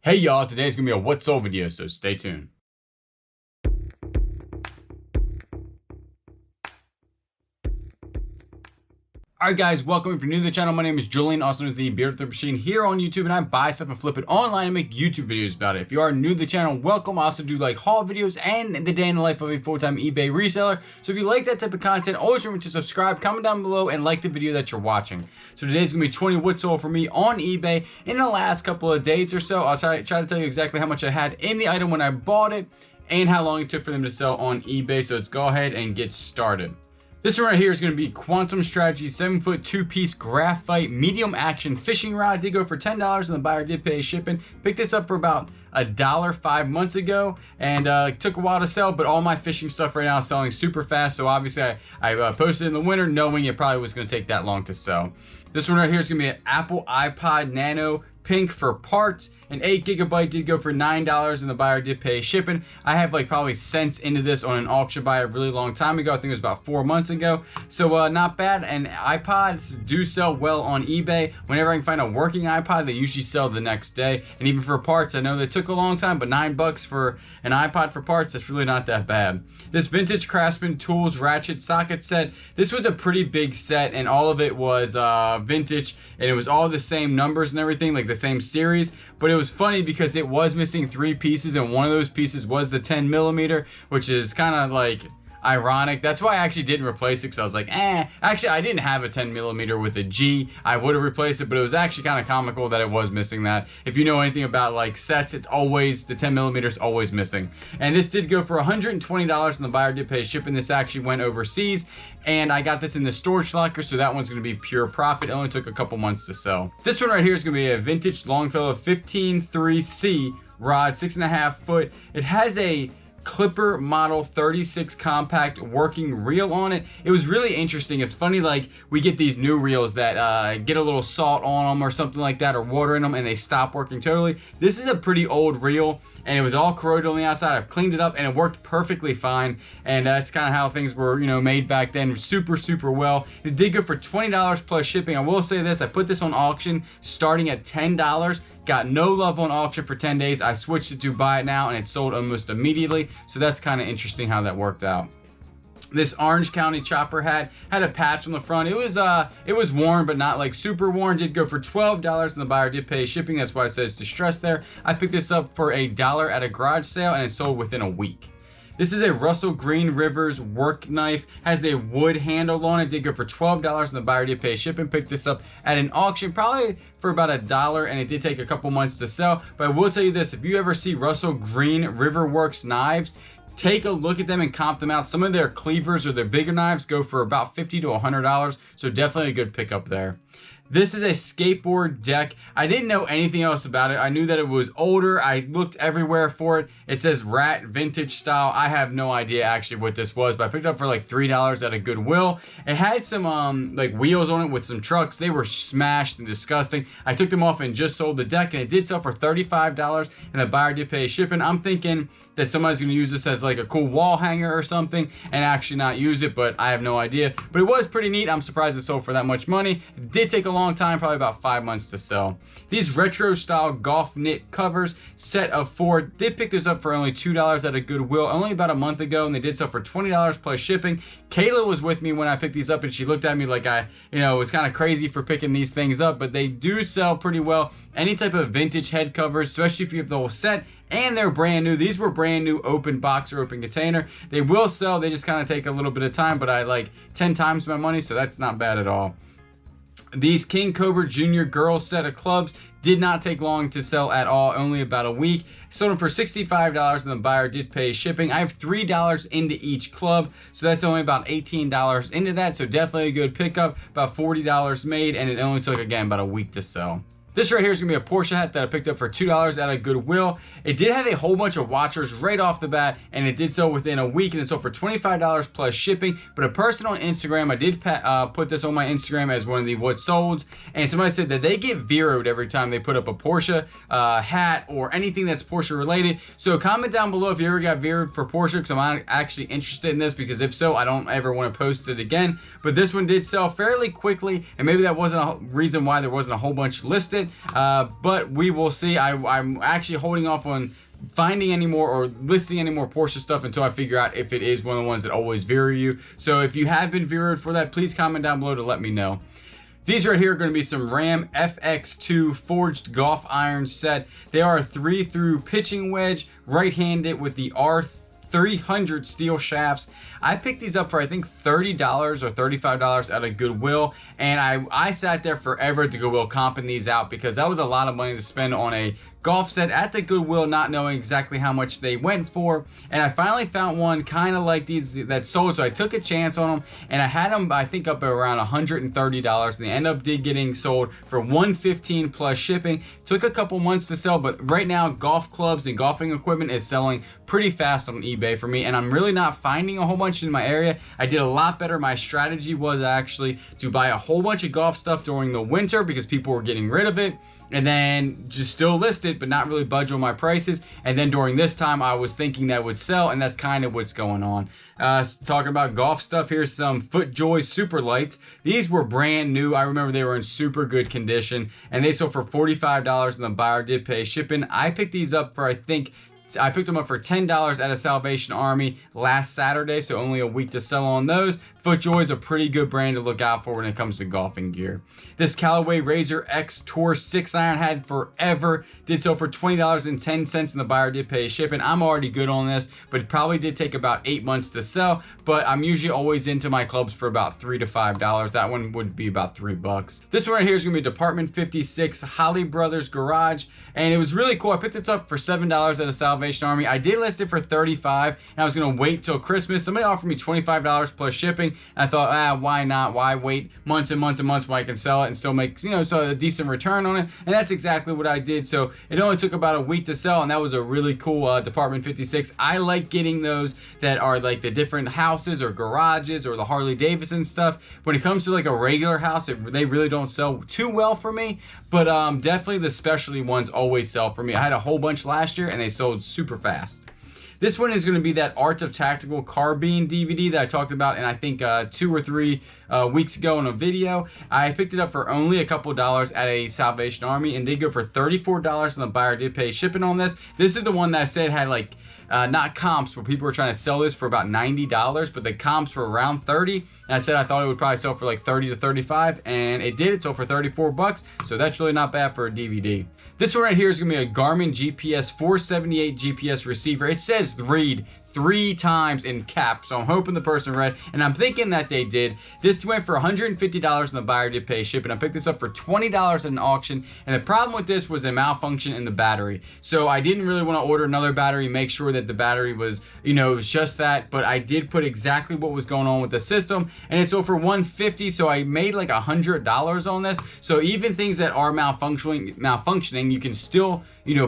Hey y'all, today's gonna be a what's sold video, so stay tuned. Alright guys, welcome. If you're new to the channel, my name is Julian, also known as the Beard Thrift Machine here on YouTube, and I buy stuff and flip it online and make YouTube videos about it. If you are new to the channel, welcome. I also do like haul videos and the day in the life of a full-time eBay reseller. So if you like that type of content, always remember to subscribe, comment down below, and like the video that you're watching. So today's gonna be 20 what's sold for me on eBay in the last couple of days or so. I'll try to tell you exactly how much I had in the item when I bought it and how long it took for them to sell on eBay. So let's go ahead and get started. This one right here is going to be Quantum Strategy 7-foot 2-piece graphite medium action fishing rod. Did go for $10 and the buyer did pay shipping. Picked this up for about $1 5 months ago, and it took a while to sell, but all my fishing stuff right now is selling super fast. So obviously I posted in the winter knowing it probably was going to take that long to sell. This one right here is going to be an Apple iPod Nano pink for parts. An 8 gigabyte did go for $9 and the buyer did pay shipping. I have like probably cents into this on an auction buy a really long time ago. I think it was about 4 months ago. So not bad. And iPods do sell well on eBay. Whenever I can find a working iPod, they usually sell the next day. And even for parts, I know they took a long time, but $9 for an iPod for parts, that's really not that bad. This vintage Craftsman tools ratchet socket set. This was a pretty big set, and all of it was vintage, and it was all the same numbers and everything, like the same series. But it was funny because it was missing 3 pieces, and one of those pieces was the 10 millimeter, which is kind of like ironic. That's why I actually didn't replace it, because I was like, actually I didn't have a 10 millimeter with a G. I would have replaced it, but it was actually kind of comical that it was missing that. If you know anything about like sets, it's always, the 10 millimeter is always missing. And this did go for $120 and the buyer did pay shipping. This actually went overseas, and I got this in the storage locker, so that one's going to be pure profit. It only took a couple months to sell. This one right here is going to be a vintage Longfellow 15.3C rod, 6.5 foot. It has a Clipper model 36 compact working reel on it. It was really interesting. It's funny, like we get these new reels that get a little salt on them or something like that, or water in them, and they stop working totally. This is a pretty old reel, and it was all corroded on the outside. I've cleaned it up and it worked perfectly fine, and that's kind of how things were, you know, made back then. Super well. It did go for $20 plus shipping. I will say this, I put this on auction starting at $10. Got no love on auction for 10 days. I switched it to buy it now, and it sold almost immediately. So that's kind of interesting how that worked out. This Orange County chopper hat had a patch on the front. It was worn, but not like super worn. Did go for $12 and the buyer did pay shipping. That's why it says distressed there. I picked this up for $1 at a garage sale, and it sold within a week. This is a Russell Green Rivers work knife. Has a wood handle on it. Did go for $12 and the buyer did pay shipping. Picked this up at an auction probably for about $1, and it did take a couple months to sell. But I will tell you this, if you ever see Russell Green River Works knives, take a look at them and comp them out. Some of their cleavers or their bigger knives go for about $50 to $100. So definitely a good pickup there. This is a Skateboard Deck. I didn't know anything else about it. I knew that it was older. I looked everywhere for it. It says Rat vintage style. I have no idea actually what this was, but I picked it up for like $3 at a Goodwill. It had some like wheels on it with some trucks. They were smashed and disgusting. I took them off and just sold the deck, and it did sell for $35, and the buyer did pay shipping. I'm thinking that somebody's going to use this as like a cool wall hanger or something and actually not use it, but I have no idea. But it was pretty neat. I'm surprised it sold for that much money. It did take a long time, probably about 5 months to sell. These retro style golf knit covers, set of 4, did pick this up for only $2 at a Goodwill only about a month ago, and they did sell for $20 plus shipping. Kayla was with me when I picked these up, and she looked at me like I, was kind of crazy for picking these things up, but they do sell pretty well. Any type of vintage head covers, especially if you have the whole set, and they're brand new. These were brand new open box or open container. They will sell, they just kind of take a little bit of time, but I like 10 times my money, so that's not bad at all. These King Cobra Junior Girls set of clubs did not take long to sell at all, only about a week. Sold them for $65 and the buyer did pay shipping. I have $3 into each club, so that's only about $18 into that, so definitely a good pickup. About $40 made, and it only took, again, about a week to sell. This right here is going to be a Porsche hat that I picked up for $2 at a Goodwill. It did have a whole bunch of watchers right off the bat, and it did sell within a week, and it sold for $25 plus shipping. But a person on Instagram, I did put this on my Instagram as one of the what solds, and somebody said that they get zeroed every time they put up a Porsche hat or anything that's Porsche related. So comment down below if you ever got zeroed for Porsche, because I'm actually interested in this, because if so, I don't ever want to post it again. But this one did sell fairly quickly, and maybe that wasn't a reason why there wasn't a whole bunch listed. it, but we will see. I'm actually holding off on finding any more or listing any more Porsche stuff until I figure out if it is one of the ones that always veer you. So if you have been veered for that, please comment down below to let me know. These right here are going to be some Ram FX2 forged golf iron set. They are a 3-through pitching wedge, right-handed with the R300 steel shafts. I picked these up for I think $30 or $35 at a Goodwill, and I sat there forever at the Goodwill comping these out because that was a lot of money to spend on a golf set at the Goodwill, not knowing exactly how much they went for. And I finally found one kind of like these that sold, so I took a chance on them, and I had them I think up at around $130, and they ended up getting sold for $115 plus shipping. Took a couple months to sell, but right now golf clubs and golfing equipment is selling pretty fast on eBay for me, and I'm really not finding a whole bunch in my area. I did a lot better. My strategy was actually to buy a whole bunch of golf stuff during the winter because people were getting rid of it, and then just still list it but not really budge on my prices. And then during this time I was thinking that would sell, and that's kind of what's going on. Talking about golf stuff, here's some FootJoy super lights. These were brand new. I remember they were in super good condition, and they sold for $45, and the buyer did pay shipping. I picked these up for I picked them up for $10 at a Salvation Army last Saturday, so only a week to sell on those. FootJoy is a pretty good brand to look out for when it comes to golfing gear. This Callaway Razor X Tour 6-iron had forever. Did so for $20.10, and the buyer did pay shipping. I'm already good on this, but it probably did take about 8 months to sell, but I'm usually always into my clubs for about $3 to $5. That one would be about $3. This one right here is going to be Department 56 Holly Brothers Garage, and it was really cool. I picked this up for $7 at a Salvation Army. I did list it for $35, and I was going to wait till Christmas. Somebody offered me $25 plus shipping, and I thought, why not? Why wait months and months and months when I can sell it and still make, so a decent return on it? And that's exactly what I did. So it only took about a week to sell, and that was a really cool Department 56. I like getting those that are like the different houses or garages or the Harley Davidson stuff. When it comes to like a regular house, they really don't sell too well for me, but definitely the specialty ones always sell for me. I had a whole bunch last year, and they sold super fast. This one is going to be that Art of Tactical carbine DVD that I talked about in I think 2 or 3 weeks ago in a video. I picked it up for only a couple dollars at a Salvation Army, and did go for $34, and the buyer did pay shipping on this. This is the one that I said had like not comps, but people were trying to sell this for about $90, but the comps were around 30, and I said I thought it would probably sell for like 30 to 35, and it did. It sold for $34, so that's really not bad for a DVD. This one right here is going to be a Garmin GPS 478 GPS receiver. It says read 3 times in caps, so I'm hoping the person read, and I'm thinking that they did. This went for $150, and the buyer did pay shipping. I picked this up for $20 at an auction, and the problem with this was a malfunction in the battery. So I didn't really want to order another battery, make sure that the battery was, just that, but I did put exactly what was going on with the system, and it sold for $150, so I made like $100 on this. So even things that are malfunctioning, you can still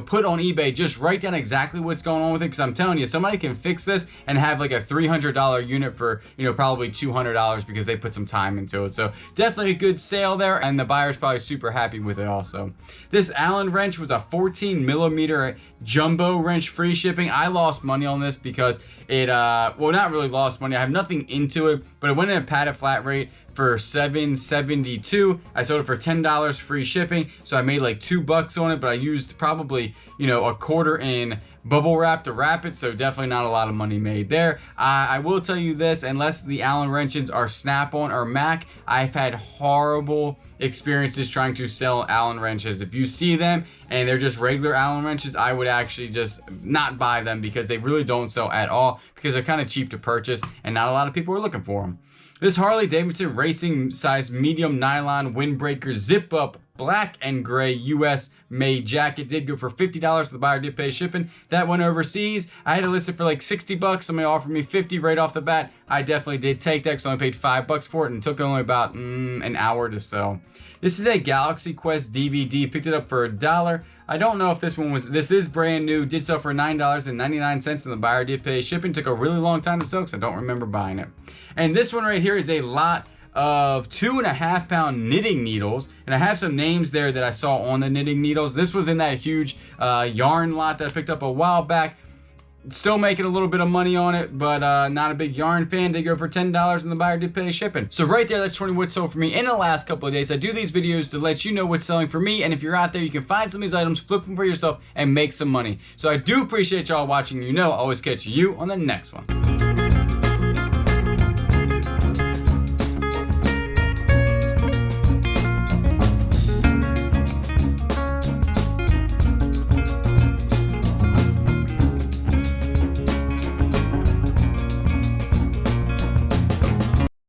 put on eBay. Just write down exactly what's going on with it, because I'm telling you, somebody can fix this and have like a $300 unit for probably $200 because they put some time into it. So definitely a good sale there, and the buyer's probably super happy with it also. This Allen wrench was a 14mm jumbo wrench, free shipping. I lost money on this because it well, not really lost money, I have nothing into it, but it went in a padded flat rate for $7.72. I sold it for $10 free shipping, so I made like $2 on it, but I used probably a quarter in bubble wrap to wrap it, so definitely not a lot of money made there. I will tell you this, unless the Allen wrenches are Snap-on or Mac, I've had horrible experiences trying to sell Allen wrenches. If you see them and they're just regular Allen wrenches, I would actually just not buy them because they really don't sell at all, because they're kind of cheap to purchase and not a lot of people are looking for them. This Harley Davidson racing size medium nylon windbreaker zip up black and gray US made jacket did go for $50. The buyer did pay shipping. That went overseas. I had to list it for like $60. Somebody offered me $50 right off the bat. I definitely did take that because I only paid $5 for it, and it took only about an hour to sell. This is a Galaxy Quest DVD. Picked it up for $1. I don't know if this is brand new. Did sell for $9.99, and the buyer did pay shipping. Took a really long time to sell because I don't remember buying it. And this one right here is a lot of 2.5-pound knitting needles, and I have some names there that I saw on the knitting needles. This was in that huge yarn lot that I picked up a while back. Still making a little bit of money on it, but not a big yarn fan. Did go for $10 and the buyer did pay shipping. So right there, that's 20 what sold for me in the last couple of days. I do these videos to let you know what's selling for me, and if you're out there, you can find some of these items, flip them for yourself, and make some money. So I do appreciate y'all watching. You know, I'll always catch you on the next one.